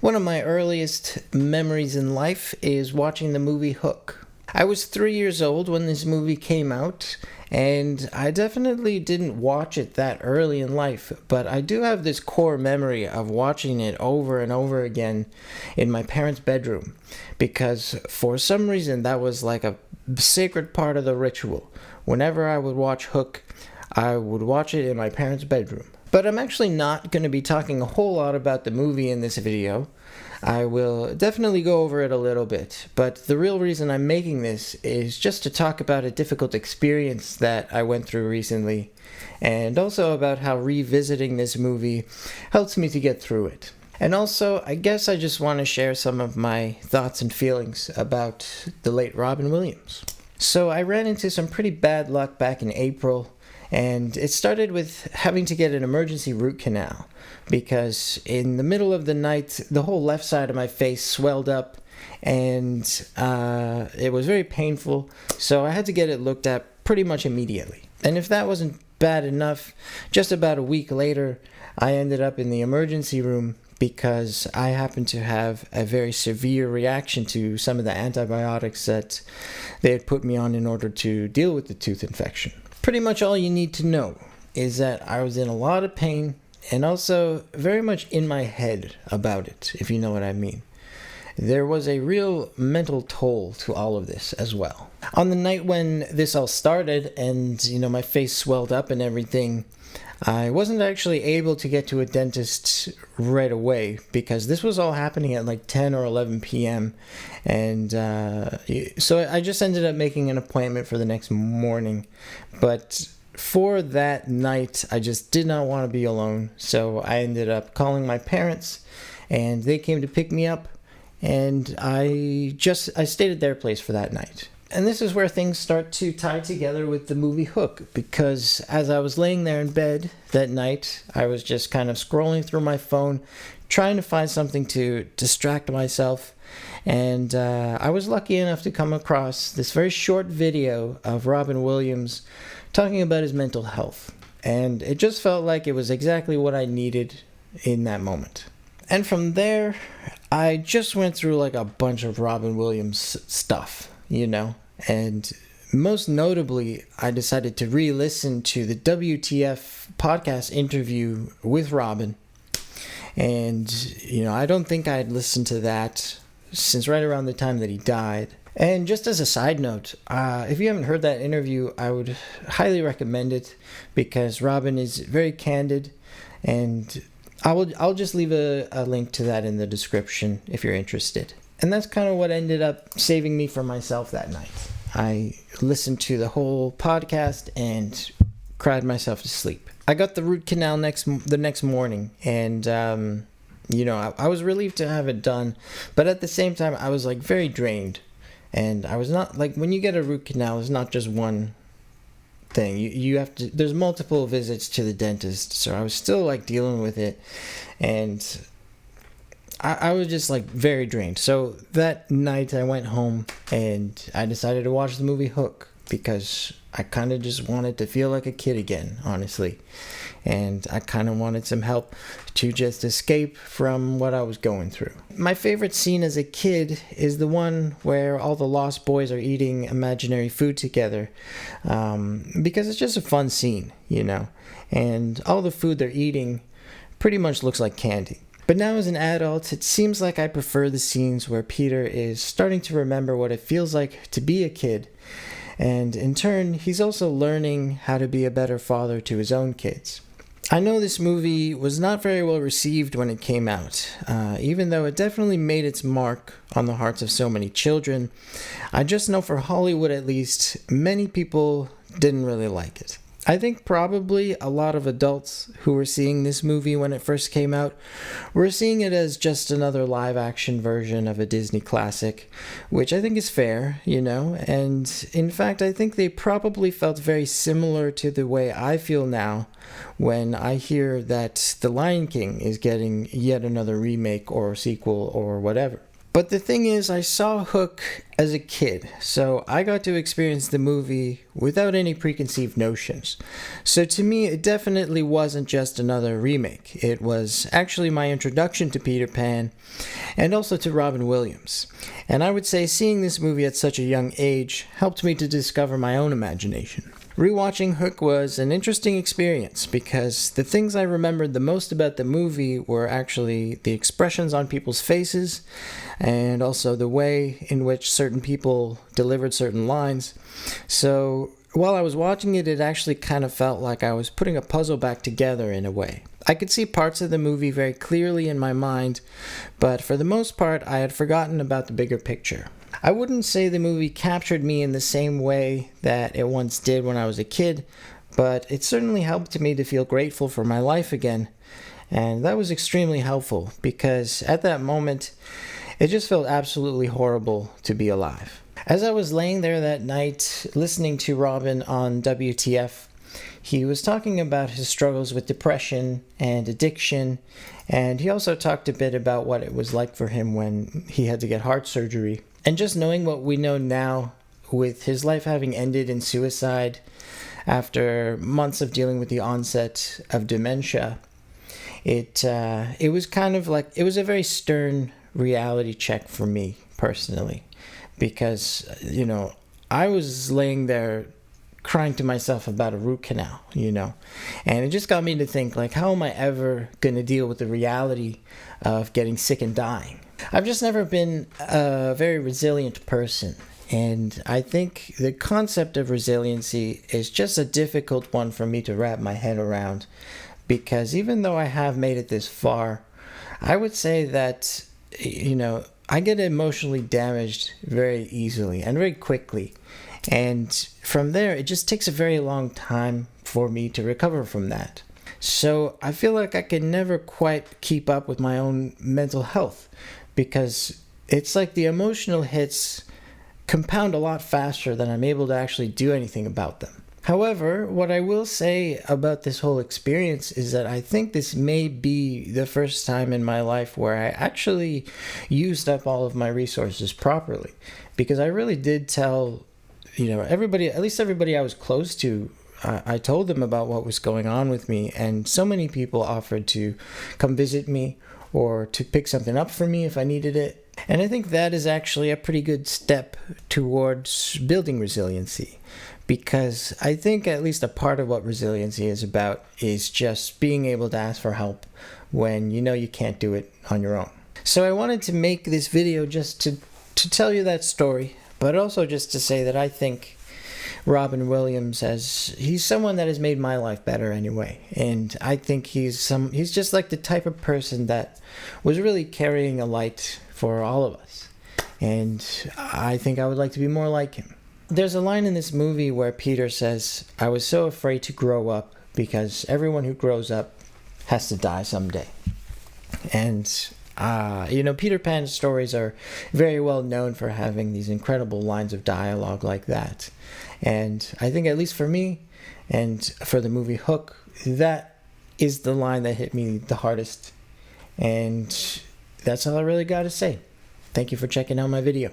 One of my earliest memories in life is watching the movie Hook. I was 3 years old when this movie came out, and I definitely didn't watch it that early in life, but I do have this core memory of watching it over and over again in my parents' bedroom, because for some reason that was like a sacred part of the ritual. Whenever I would watch Hook, I would watch it in my parents' bedroom. But I'm actually not going to be talking a whole lot about the movie in this video. I will definitely go over it a little bit, but the real reason I'm making this is just to talk about a difficult experience that I went through recently, and also about how revisiting this movie helps me to get through it. And also, I guess I just want to share some of my thoughts and feelings about the late Robin Williams. So I ran into some pretty bad luck back in April, and it started with having to get an emergency root canal because in the middle of the night, the whole left side of my face swelled up and it was very painful. So I had to get it looked at pretty much immediately. And if that wasn't bad enough, just about a week later, I ended up in the emergency room because I happened to have a very severe reaction to some of the antibiotics that they had put me on in order to deal with the tooth infection. Pretty much all you need to know is that I was in a lot of pain and also very much in my head about it, if you know what I mean. There was a real mental toll to all of this as well. On the night when this all started and, my face swelled up and everything, I wasn't actually able to get to a dentist right away because this was all happening at like 10 or 11 p.m. And so I just ended up making an appointment for the next morning. But for that night, I just did not want to be alone. So I ended up calling my parents and they came to pick me up. And I stayed at their place for that night. And this is where things start to tie together with the movie Hook, because as I was laying there in bed that night, I was just kind of scrolling through my phone, trying to find something to distract myself, and I was lucky enough to come across this very short video of Robin Williams talking about his mental health, and it just felt like it was exactly what I needed in that moment. And from there, I just went through like a bunch of Robin Williams stuff. And most notably, I decided to re-listen to the WTF podcast interview with Robin. And, I don't think I had listened to that since right around the time that he died. And just as a side note, if you haven't heard that interview, I would highly recommend it because Robin is very candid, and I'll just leave a link to that in the description if you're interested. And that's kind of what ended up saving me from myself that night. I listened to the whole podcast and cried myself to sleep. I got the root canal the next morning, and I was relieved to have it done, but at the same time I was like very drained, and I was not like, when you get a root canal, it's not just one thing. You have to. There's multiple visits to the dentist, so I was still like dealing with it, and I was just like very drained. So that night I went home and I decided to watch the movie Hook because I kind of just wanted to feel like a kid again, honestly. And I kind of wanted some help to just escape from what I was going through. My favorite scene as a kid is the one where all the Lost Boys are eating imaginary food together, because it's just a fun scene, and all the food they're eating pretty much looks like candy. But now as an adult, it seems like I prefer the scenes where Peter is starting to remember what it feels like to be a kid. And in turn, he's also learning how to be a better father to his own kids. I know this movie was not very well received when it came out, even though it definitely made its mark on the hearts of so many children. I just know for Hollywood at least, many people didn't really like it. I think probably a lot of adults who were seeing this movie when it first came out were seeing it as just another live-action version of a Disney classic, which I think is fair, and in fact I think they probably felt very similar to the way I feel now when I hear that The Lion King is getting yet another remake or sequel or whatever. But the thing is, I saw Hook as a kid, so I got to experience the movie without any preconceived notions. So to me, it definitely wasn't just another remake. It was actually my introduction to Peter Pan, and also to Robin Williams. And I would say seeing this movie at such a young age helped me to discover my own imagination. Rewatching Hook was an interesting experience because the things I remembered the most about the movie were actually the expressions on people's faces and also the way in which certain people delivered certain lines. So while I was watching it, it actually kind of felt like I was putting a puzzle back together in a way. I could see parts of the movie very clearly in my mind, but for the most part, I had forgotten about the bigger picture. I wouldn't say the movie captured me in the same way that it once did when I was a kid, but it certainly helped me to feel grateful for my life again, and that was extremely helpful because at that moment, it just felt absolutely horrible to be alive. As I was laying there that night listening to Robin on WTF, he was talking about his struggles with depression and addiction, and he also talked a bit about what it was like for him when he had to get heart surgery. And just knowing what we know now, with his life having ended in suicide after months of dealing with the onset of dementia, it was kind of like, it was a very stern reality check for me personally. Because, I was laying there crying to myself about a root canal, and it just got me to think, like, how am I ever going to deal with the reality of getting sick and dying? I've just never been a very resilient person, and I think the concept of resiliency is just a difficult one for me to wrap my head around, because even though I have made it this far, I would say that, I get emotionally damaged very easily and very quickly. And from there, it just takes a very long time for me to recover from that. So I feel like I can never quite keep up with my own mental health because it's like the emotional hits compound a lot faster than I'm able to actually do anything about them. However, what I will say about this whole experience is that I think this may be the first time in my life where I actually used up all of my resources properly. Because I really did tell, everybody, at least everybody I was close to, I told them about what was going on with me. And so many people offered to come visit me or to pick something up for me if I needed it. And I think that is actually a pretty good step towards building resiliency. Because I think at least a part of what resiliency is about is just being able to ask for help when you can't do it on your own. So I wanted to make this video just to tell you that story, but also just to say that I think Robin Williams he's someone that has made my life better anyway. And I think he's just like the type of person that was really carrying a light for all of us. And I think I would like to be more like him. There's a line in this movie where Peter says, "I was so afraid to grow up because everyone who grows up has to die someday." And, Peter Pan's stories are very well known for having these incredible lines of dialogue like that. And I think at least for me and for the movie Hook, that is the line that hit me the hardest. And that's all I really got to say. Thank you for checking out my video.